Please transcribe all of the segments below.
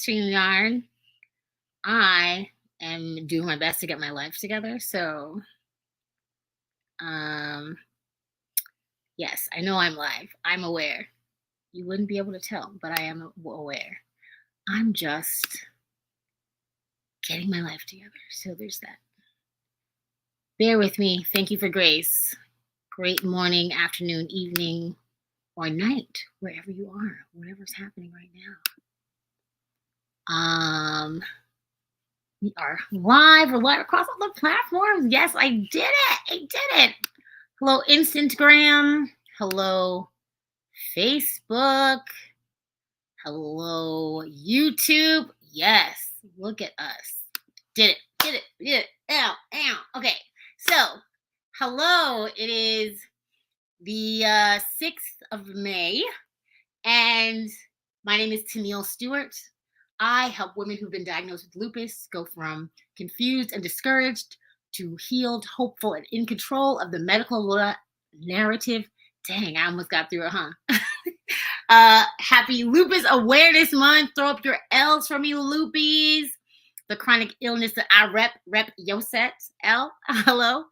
StreamYard. I am doing my best to get my life together. So, yes, I know I'm live. I'm aware. You wouldn't be able to tell, but I am aware. I'm just getting my life together. So there's that. Bear with me. Thank you for grace. Great morning, afternoon, evening, or night, wherever you are, whatever's happening right now. We are live. We're live across all the platforms. Yes, I did it. Hello, Instagram. Hello, Facebook. Hello, YouTube. Yes, look at us. Did it. Ow. Okay, so hello. It is the 6th of May, and my name is Tenille Stewart. I help women who've been diagnosed with lupus go from confused and discouraged to healed, hopeful, and in control of the medical narrative. Dang, I almost got through it, huh? Happy Lupus Awareness Month. Throw up your L's for me, Lupies. The chronic illness that I rep Yoset L. Hello.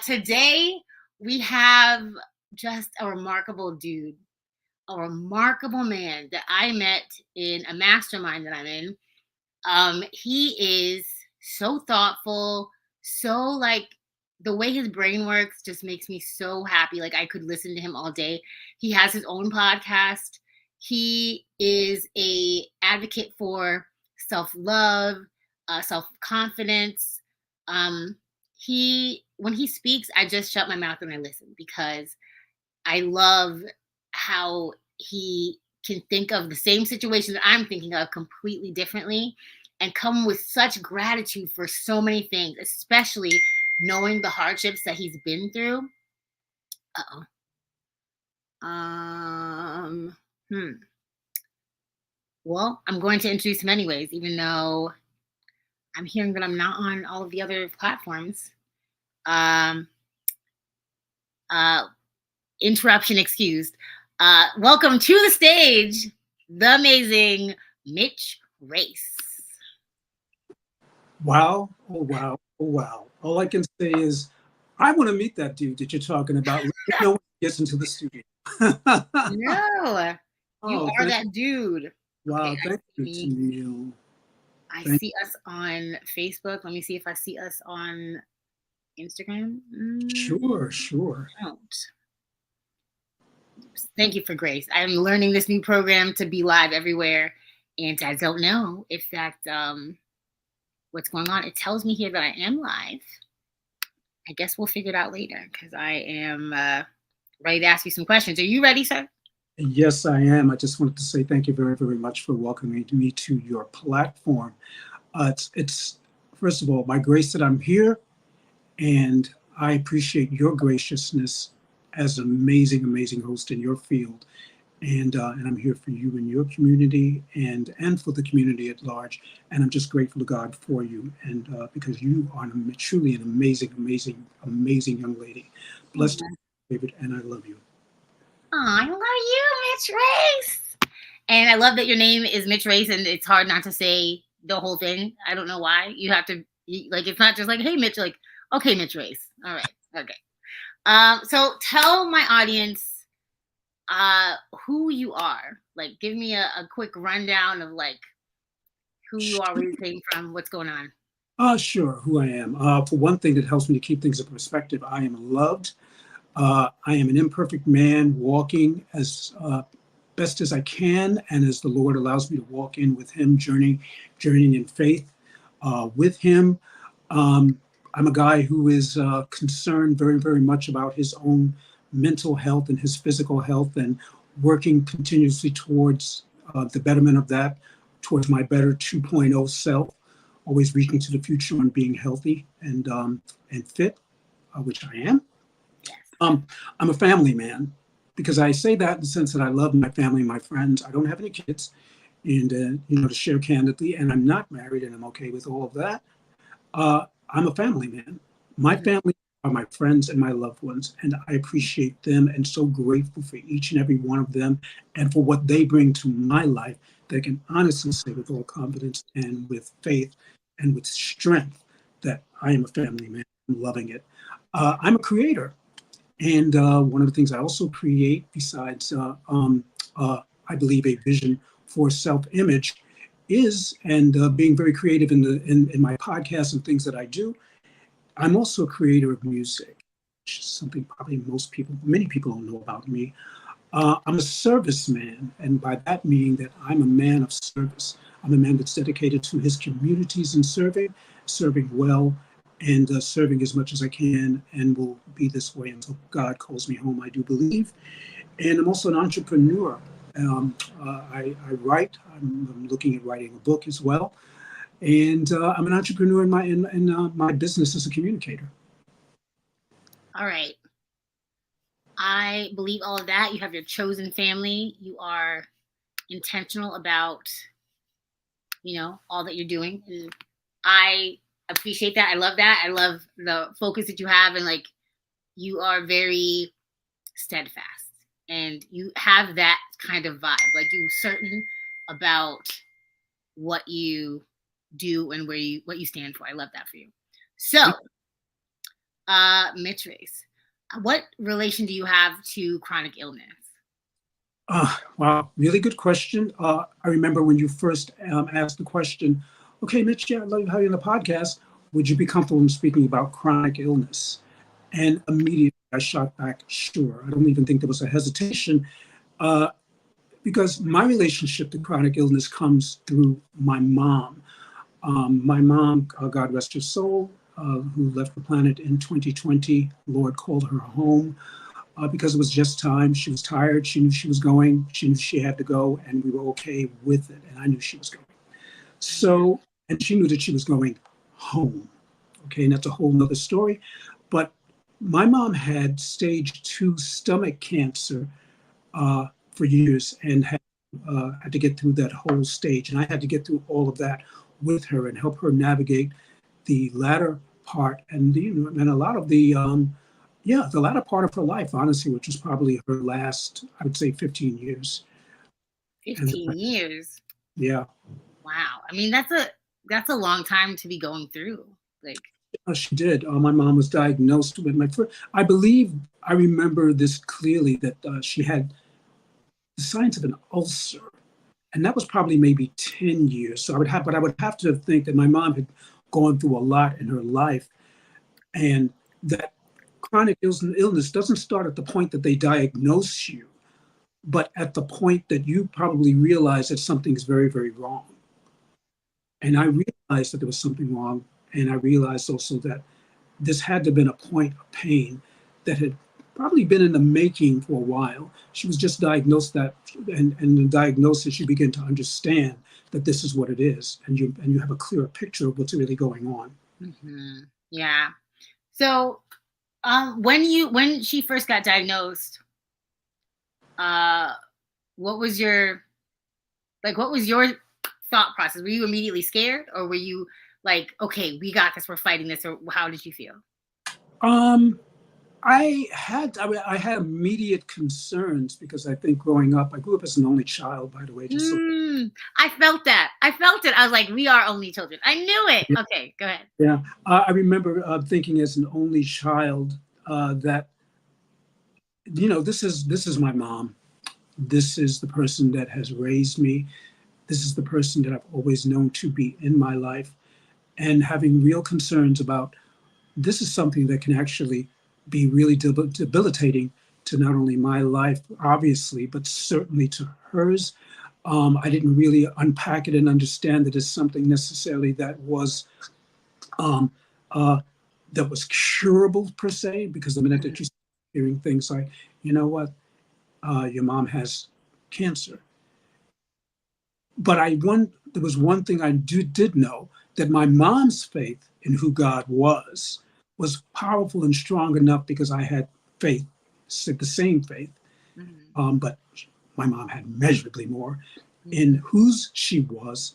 Today, we have just a remarkable dude. A remarkable man that I met in a mastermind that I'm in. He is so thoughtful, so like the way his brain works just makes me so happy. Like I could listen to him all day. He has his own podcast. He is a advocate for self-love, self-confidence. When he speaks, I just shut my mouth and I listen because I love how he can think of the same situation that I'm thinking of completely differently and come with such gratitude for so many things, especially knowing the hardships that he's been through. Well, I'm going to introduce him anyways, even though I'm hearing that I'm not on all of the other platforms. Interruption excused. Welcome to the stage, the amazing Mitch Race. Wow. Oh, wow. Oh, wow. All I can say is I want to meet that dude that you're talking about. Let me know when he gets into the studio. No, you are that dude. Wow, okay, thank you, Tenille. I see us on Facebook. Let me see if I see us on Instagram. Sure. Thank you for grace. I'm learning this new program to be live everywhere, and I don't know if that's what's going on. It tells me here that I am live. I guess we'll figure it out later because I am ready to ask you some questions. Are you ready, sir? Yes, I am. I just wanted to say thank you very, very much for welcoming me to your platform. It's first of all, my grace that I'm here, and I appreciate your graciousness as an amazing host in your field. And I'm here for you and your community and for the community at large. And I'm just grateful to God for you and because you are truly an amazing young lady. Blessed, David, and I love you. Oh, I love you, Mitch Race. And I love that your name is Mitch Race, and it's hard not to say the whole thing. I don't know why. You have to, like, it's not just like, hey, Mitch, like, okay, Mitch Race. All right. Okay. So tell my audience who you are. Like, give me a quick rundown of, like, who you are, where you came from, what's going on. Sure, who I am. For one thing that helps me to keep things in perspective, I am loved. I am an imperfect man walking as best as I can and as the Lord allows me to walk in with him, journeying in faith with him. I'm a guy who is concerned very, very much about his own mental health and his physical health and working continuously towards the betterment of that, towards my better 2.0 self, always reaching to the future and being healthy and fit, which I am. I'm a family man because I say that in the sense that I love my family, my friends. I don't have any kids, and to share candidly, and I'm not married, and I'm okay with all of that. I'm a family man. My family are my friends and my loved ones, and I appreciate them and so grateful for each and every one of them and for what they bring to my life that can honestly say with all confidence and with faith and with strength that I am a family man. I'm loving it. I'm a creator. And one of the things I also create, besides, I believe, a vision for self-image, is and being very creative in my podcasts and things that I do. I'm also a creator of music, which is something probably many people don't know about me. I'm a serviceman, and by that meaning that I'm a man of service. I'm a man that's dedicated to his communities and serving well, and serving as much as I can, and will be this way until God calls me home, I do believe. And I'm also an entrepreneur. I write. I'm looking at writing a book as well, and I'm an entrepreneur in my business as a communicator. All right. I believe all of that. You have your chosen family. You are intentional about, all that you're doing. And I appreciate that. I love that. I love the focus that you have, and like you are very steadfast and you have that kind of vibe. Like you're certain about what you do and what you stand for. I love that for you. So, Mitch Race, what relation do you have to chronic illness? Wow, really good question. I remember when you first asked the question, okay, Mitch, yeah, I'd love to have you on the podcast. Would you be comfortable in speaking about chronic illness? And immediately I shot back, sure. I don't even think there was a hesitation because my relationship to chronic illness comes through my mom. My mom, God rest her soul, who left the planet in 2020, Lord called her home. Because it was just time. She was tired. She knew she was going. She knew she had to go, and we were okay with it. And I knew she was going. So, and she knew that she was going home. Okay, and that's a whole nother story. But my mom had stage 2 stomach cancer for years and had to get through that whole stage. And I had to get through all of that with her and help her navigate the latter part and and a lot of the latter part of her life, honestly, which was probably her last, I would say, 15 years. 15 years. Yeah. Wow. I mean, that's a long time to be going through. Like, She did. My mom was diagnosed with I believe I remember this clearly that she had the signs of an ulcer, and that was probably maybe 10 years. So I would have to think that my mom had gone through a lot in her life, and that chronic illness doesn't start at the point that they diagnose you, but at the point that you probably realize that something's very, very wrong. And I realized that there was something wrong. And I realized also that this had to have been a point of pain that had probably been in the making for a while. She was just diagnosed that, and the diagnosis, you begin to understand that this is what it is. And you have a clearer picture of what's really going on. Mm-hmm. Yeah. So when she first got diagnosed, what was your thought process? Were you immediately scared, or were you like, okay, we got this, we're fighting this, or how did you feel? I had immediate concerns because I think growing up, I grew up as an only child, by the way. I felt that. I felt it. I was like, we are only children. I knew it. Yeah. Okay, go ahead. Yeah, I remember thinking as an only child that, this is my mom. This is the person that has raised me. This is the person that I've always known to be in my life, and having real concerns about this is something that can actually be really debilitating to not only my life, obviously, but certainly to hers. I didn't really unpack it and understand that it's something necessarily that was curable per se, because the minute that you start hearing things like, you know what, your mom has cancer. But there was one thing I did know, that my mom's faith in who God was powerful and strong enough because I had faith, the same faith. Mm-hmm. But my mom had measurably more in whose she was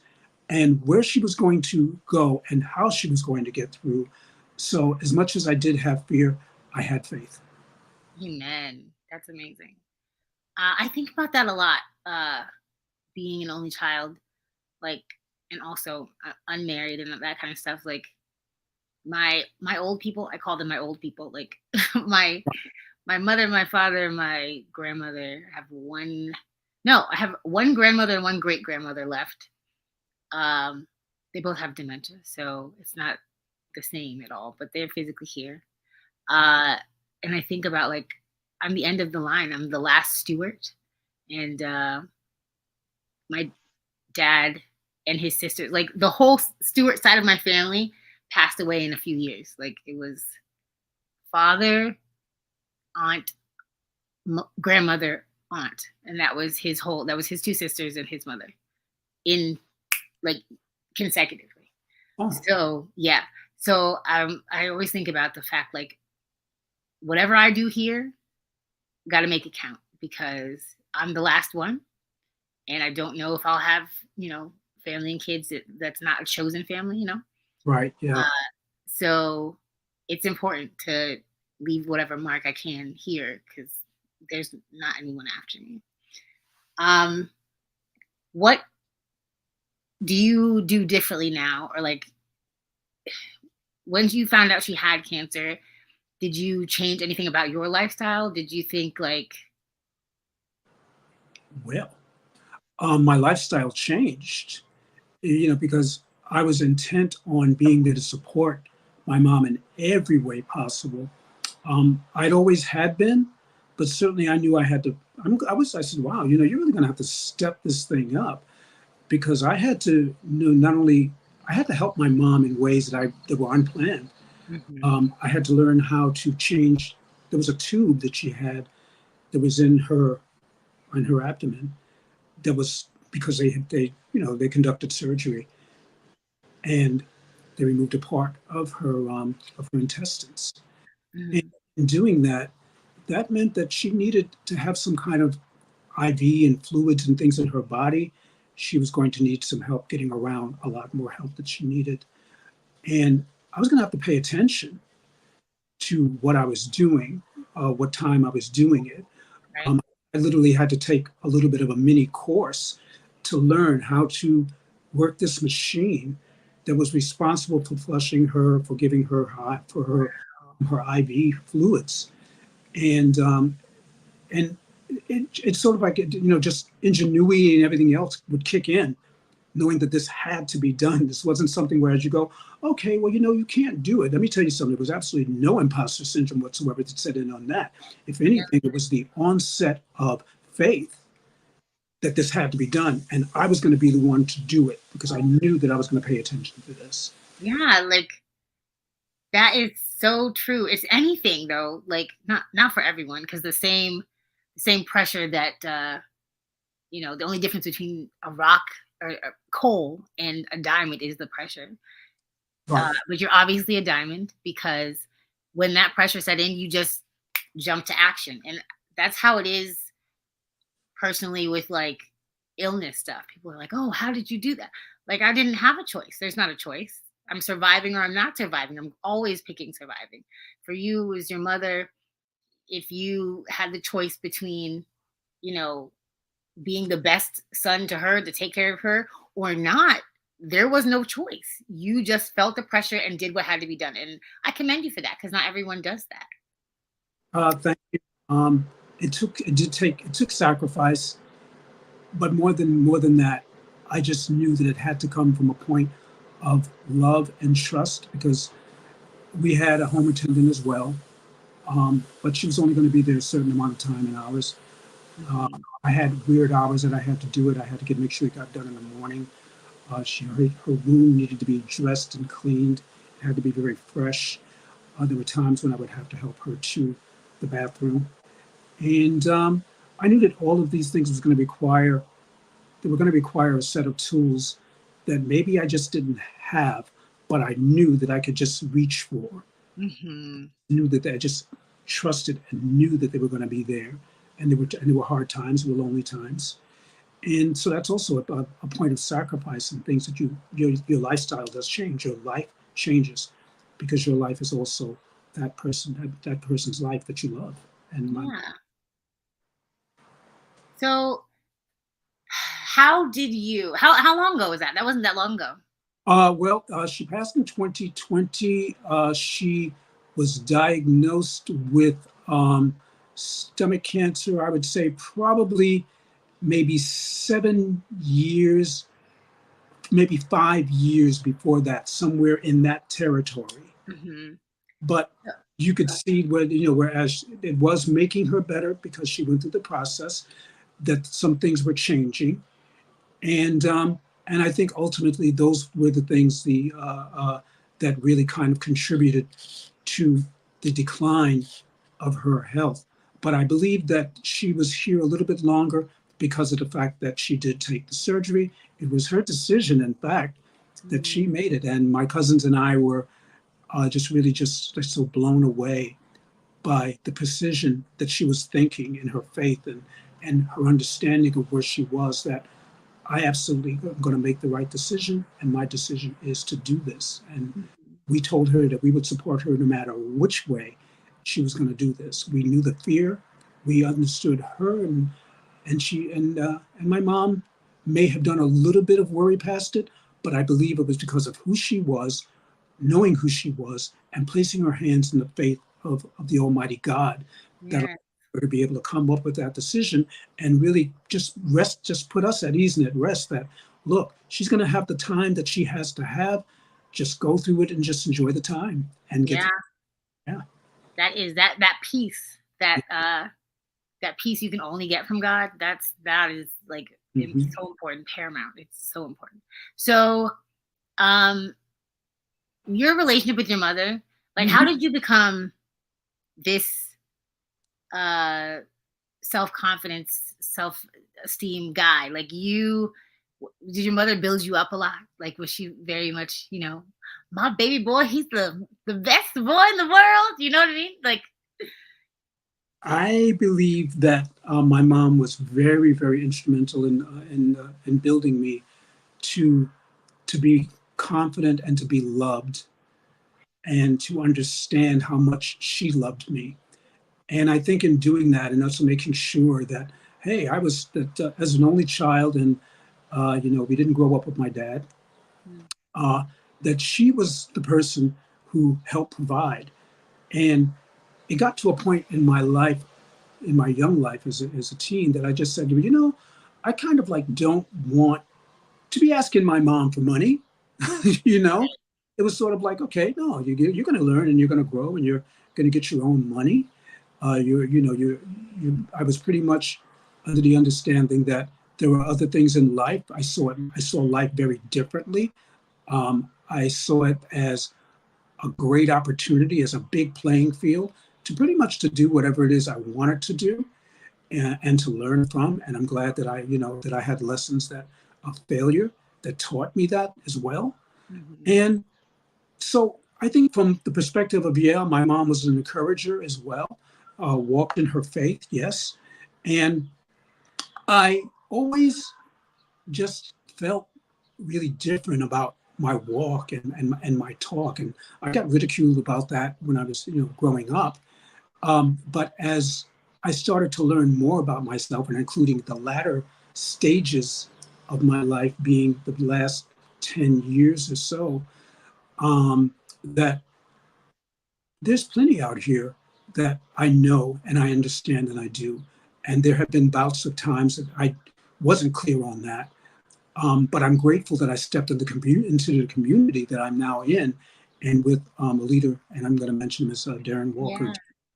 and where she was going to go and how she was going to get through. So as much as I did have fear, I had faith. Amen. That's amazing. I think about that a lot. being an only child, like, and also unmarried and that kind of stuff, like my old people, I call them my old people, like my my mother, my father, my grandmother have one. No, I have one grandmother and one great grandmother left. Um, they both have dementia, so it's not the same at all, but they're physically here. Uh, and I think about like I'm the end of the line. I'm the last Stewart, and my dad and his sister, like the whole Stewart side of my family, passed away in a few years. Like it was father, aunt, grandmother, aunt, and that was his whole. That was his two sisters and his mother in like consecutively. Oh, So yeah. So I always think about the fact like whatever I do here, got to make it count because I'm the last one, and I don't know if I'll have family and kids that's not a chosen family. right. Yeah. Uh, so it's important to leave whatever mark I can here because there's not anyone after me. Um, what do you do differently now, or like when you found out she had cancer? Did you change anything about your lifestyle? Did you think like, Well, my lifestyle changed, because I was intent on being there to support my mom in every way possible. I'd always had been, but certainly I knew I had to. I said, wow, you're really going to have to step this thing up because I had to not only I had to help my mom in ways that were unplanned. mhm, I had to learn how to change. There was a tube that she had that was in her abdomen. That was because they conducted surgery and they removed a part of her intestines. And mhm. in doing that, that meant that she needed to have some kind of IV and fluids and things in her body. She was going to need some help getting around, a lot more help that she needed. And I was going to have to pay attention to what I was doing, what time I was doing it. Right. Um, I literally had to take a little bit of a mini course to learn how to work this machine that was responsible for flushing her, for giving her for her IV fluids, and and it's sort of like just ingenuity and everything else would kick in, knowing that this had to be done. This wasn't something where as you go, okay, well, you can't do it. Let me tell you something. There was absolutely no imposter syndrome whatsoever that set in on that. If Yeah. anything, it was the onset of faith that this had to be done. And I was going to be the one to do it because I knew that I was going to pay attention to this. Yeah, like that is so true. It's anything though, like not for everyone, because the same pressure that the only difference between a rock or a coal and a diamond is the pressure. Right. But you're obviously a diamond because when that pressure set in, you just jump to action, and that's how it is personally with like illness stuff. People are like, "Oh, how did you do that?" Like I didn't have a choice. There's not a choice. I'm surviving or I'm not surviving. I'm always picking surviving. For you, it was your mother. If you had the choice between, you know, being the best son to her to take care of her or not, there was no choice. You just felt the pressure and did what had to be done. And I commend you for that because not everyone does that. Thank you. Um, it took sacrifice, but more than that, I just knew that it had to come from a point of love and trust because we had a home attendant as well, but she was only going to be there a certain amount of time and hours. Uh, Mhm. I had weird hours that I had to do it. I had to make sure it got done in the morning. Her room needed to be dressed and cleaned. It had to be very fresh. There were times when I would have to help her to the bathroom, and I knew that all of these things was going to require they were going to require a set of tools that maybe I just didn't have, but I knew that I could just reach for. Mhm. Knew that I just trusted and knew that they were going to be there, and there were hard times, there were lonely times, and so that's also a point of sacrifice and things that your lifestyle does change. Your life changes because your life is also that person's life that you love. And my Yeah. So how did you, how long ago was that? That wasn't that long ago. Well, she passed in 2020. She was diagnosed with stomach cancer, I would say probably maybe 7 years, maybe 5 years before that, somewhere in that territory. Hmm. But you could see where, whereas it was making her better because she went through the process, that some things were changing. And I think ultimately those were the things that really kind of contributed to the decline of her health. But I believe that she was here a little bit longer because of the fact that she did take the surgery. It was her decision, in fact, that she made it. And my cousins and I were just really just so blown away by the precision that she was thinking in her faith and her understanding of where she was, that I absolutely am going to make the right decision, and my decision is to do this. And we told her that we would support her no matter which way she was going to do this. We knew the fear, we understood her, and my mom may have done a little bit of worry past it, but I believe it was because of who she was, knowing who she was, and placing her hands in the faith of the Almighty God, that allowed Yeah. her to be able to come up with that decision and really just rest, just put us at ease and at rest that, look, she's going to have the time that she has to have. Just go through it and just enjoy the time and get Yeah. through. Yeah. That is that peace, that peace you can only get from God. That is like it's Mm-hmm. so important, paramount. It's so important. So, um, your relationship with your mother, like, how Mm-hmm. did you become this uh self-confidence, self-esteem guy? Like, did your mother build you up a lot? Like, was she very much, my baby boy, he's the best boy in the world? You know what I mean? Like, I believe that my mom was very, very instrumental in building me to to be confident and to be loved and to understand how much she loved me. And I think in doing that, and also making sure that, hey, I was that as an only child, and we didn't grow up with my dad, mm, uh, that she was the person who helped provide. And it got to a point in my life, in my young life as a teen, that I just said, I kind of like don't want to be asking my mom for money. you know, it was sort of like, okay, no, you're going to learn and you're going to grow and you're going to get your own money. I was pretty much under the understanding that there were other things in life. I saw life very differently. I saw it as a great opportunity, as a big playing field to pretty much to do whatever it is I wanted to do and to learn from. And I'm glad that that I had lessons that of failure that taught me that as well. mhm. And so I think from the perspective of, yeah, my mom was an encourager as well, walked in her faith, yes. And I always just felt really different about my walk and my talk. And I got ridiculed about that when I was, growing up. But as I started to learn more about myself, and including the latter stages of my life being the last 10 years or so, that there's plenty out here that I know and I understand and I do. And there have been bouts of times that I wasn't clear on that. But I'm grateful that I stepped into the community that I'm now in, and with a leader, and I'm going to mention this, Darren Walker, Yeah.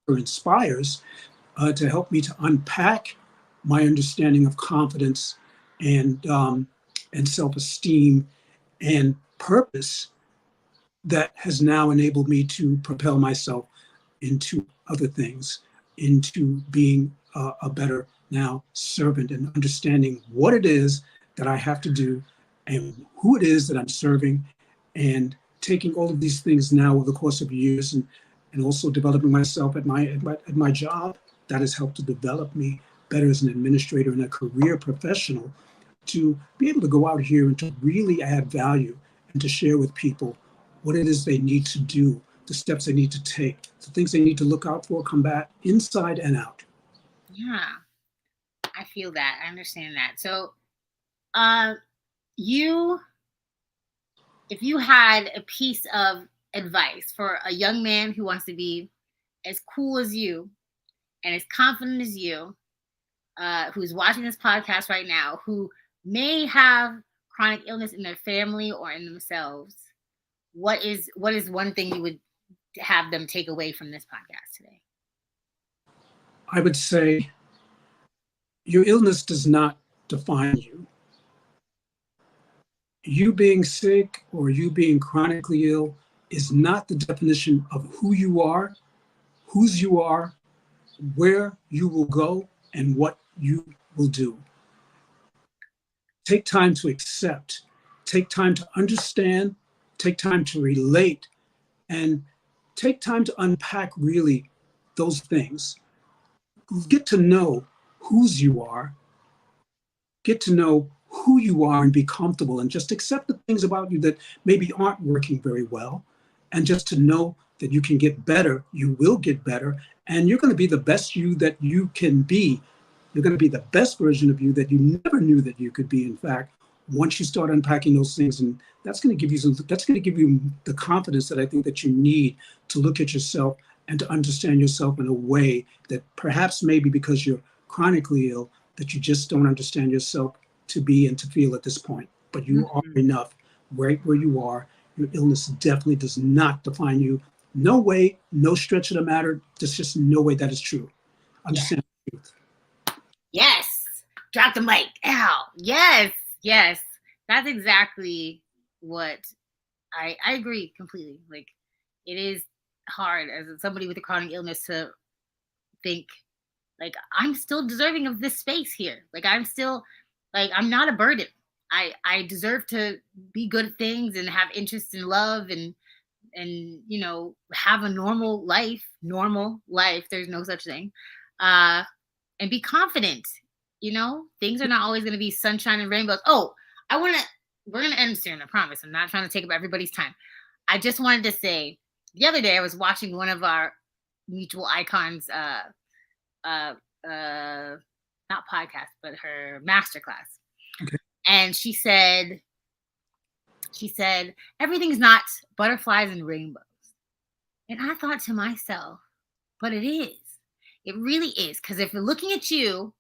who inspires to help me to unpack my understanding of confidence and self-esteem and purpose that has now enabled me to propel myself into other things, into being a better now servant and understanding what it is that I have to do and who it is that I'm serving, and taking all of these things now over the course of years, and also developing myself at my job that has helped to develop me better as an administrator and a career professional, to be able to go out here and to really add value and to share with people what it is they need to do, the steps they need to take, the things they need to look out for, combat inside and out. Yeah. I feel that. I understand that. So, You, if you had a piece of advice for a young man who wants to be as cool as you and as confident as you, who's watching this podcast right now, who may have chronic illness in their family or in themselves, what is one thing you would have them take away from this podcast today? I would say your illness does not define you. You being sick or you being chronically ill is not the definition of who you are, whose you are, where you will go, and what you will do. Take time to accept, take time to understand, take time to relate, and take time to unpack really those things. Get to know whose you are, get to know who you are and be comfortable and just accept the things about you that maybe aren't working very well. And just to know that you can get better, you will get better, and you're going to be the best you that you can be. You're going to be the best version of you that you never knew that you could be, in fact, once you start unpacking those things. And that's going to give you the confidence that I think that you need to look at yourself and to understand yourself in a way that perhaps maybe because you're chronically ill, that you just don't understand yourself to be and to feel at this point. But you are enough right where you are. Your illness definitely does not define you. No way, no stretch of the matter. There's just no way that is true. Understand the truth. Yes. Drop the mic. Ow. Yes. Yes. That's exactly what I agree completely. Like, it is hard as somebody with a chronic illness to think like I'm still deserving of this space here. Like I'm still like I'm not a burden. I deserve to be good at things and have interest in love and you know have a normal life. There's no such thing. And be confident. You know, things are not always going to be sunshine and rainbows. Oh, we're going to end soon. I promise. I'm not trying to take up everybody's time. I just wanted to say the other day I was watching one of our mutual icons, not podcast, but her masterclass. Okay. And she said, everything's not butterflies and rainbows. And I thought to myself, but it is. It really is. Because if you're looking at you,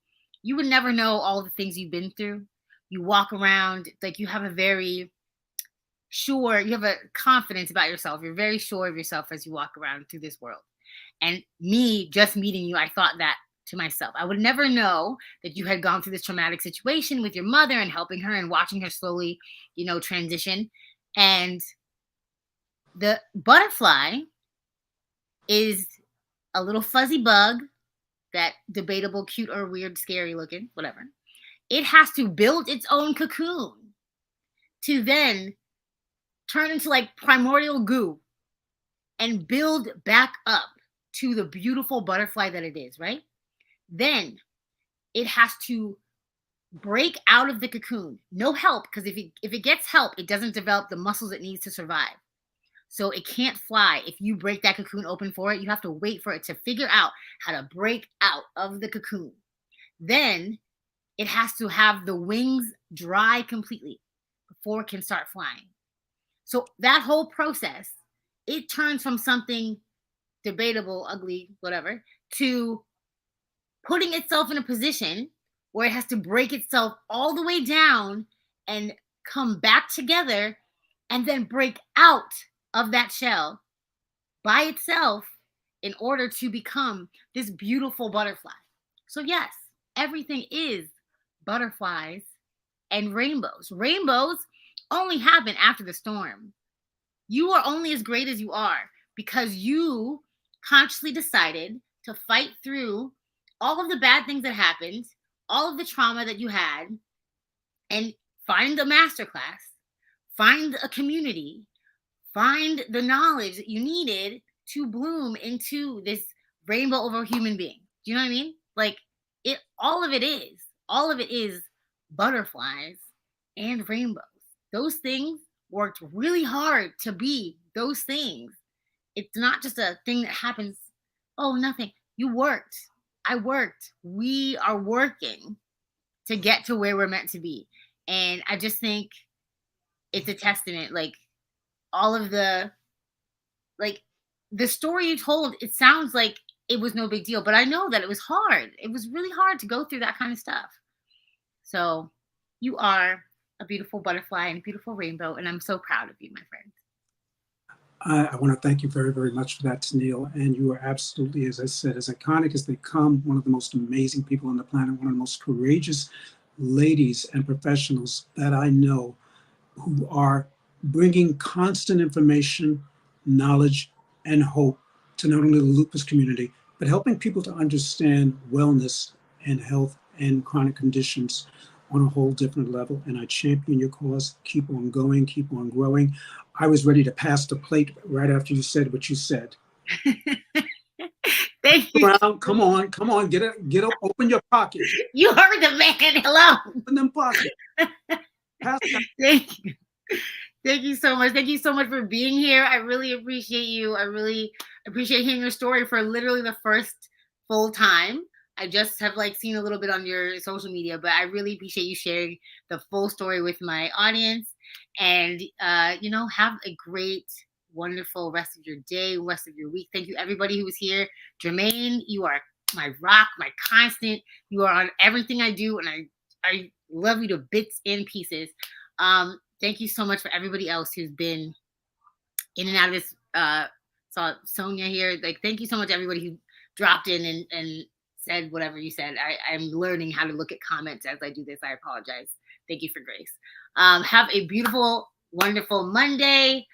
you would never know all the things you've been through. You walk around like you have a confidence about yourself. You're very sure of yourself as you walk around through this world. And me just meeting you, I thought that to myself. I would never know that you had gone through this traumatic situation with your mother and helping her and watching her slowly, you know, transition. And the butterfly is a little fuzzy bug that debatable, cute or weird, scary looking, whatever. It has to build its own cocoon to then turn into like primordial goo and build back up to the beautiful butterfly that it is, right? Then it has to break out of the cocoon. No help, because if it gets help, it doesn't develop the muscles it needs to survive. So it can't fly. If you break that cocoon open for it, you have to wait for it to figure out how to break out of the cocoon. Then it has to have the wings dry completely before it can start flying. So that whole process, it turns from something debatable, ugly, whatever, to putting itself in a position where it has to break itself all the way down and come back together and then break out of that shell by itself in order to become this beautiful butterfly. So yes, everything is butterflies and rainbows. Rainbows only happen after the storm. You are only as great as you are because you consciously decided to fight through all of the bad things that happened, all of the trauma that you had, and find a masterclass, find a community, find the knowledge that you needed to bloom into this rainbow over human being. Do you know what I mean? Like all of it is butterflies and rainbows. Those things worked really hard to be those things. It's not just a thing that happens. Oh, nothing. You worked. I worked. We are working to get to where we're meant to be. And I just think it's a testament. Like all of the story you told, it sounds like it was no big deal, but I know that it was hard. It was really hard to go through that kind of stuff. So you are a beautiful butterfly and a beautiful rainbow, and I'm so proud of you, my friend. I want to thank you very, very much for that, Tenille. And you are absolutely, as I said, as iconic as they come, one of the most amazing people on the planet, one of the most courageous ladies and professionals that I know, who are bringing constant information, knowledge, and hope to not only the lupus community, but helping people to understand wellness and health and chronic conditions on a whole different level. And I champion your cause. Keep on going, keep on growing. I was ready to pass the plate right after you said what you said. Thank you. Around, come on, get up, open your pockets. You heard the man. Hello. Open them pockets. Pass Thank you. Thank you so much. Thank you so much for being here. I really appreciate you. I really appreciate hearing your story for literally the first full time. I just have like seen a little bit on your social media, but I really appreciate you sharing the full story with my audience. And have a great, wonderful rest of your day, rest of your week. Thank you, everybody who was here. Jermaine, you are my rock, my constant. You are on everything I do, and I love you to bits and pieces. Thank you so much for everybody else who's been in and out of this. Saw Sonia here. Like, thank you so much, everybody who dropped in and said whatever you said. I'm learning how to look at comments as I do this. I apologize. Thank you for grace. Have a beautiful, wonderful Monday.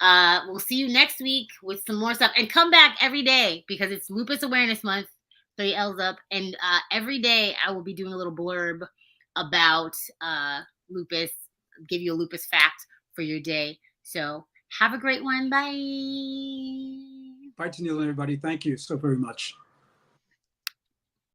We'll see you next week with some more stuff. And come back every day because it's Lupus Awareness Month. 3 L's up. And every day I will be doing a little blurb about lupus, give you a lupus fact for your day. So have a great one. Bye. Bye, Tenille, everybody. Thank you so very much.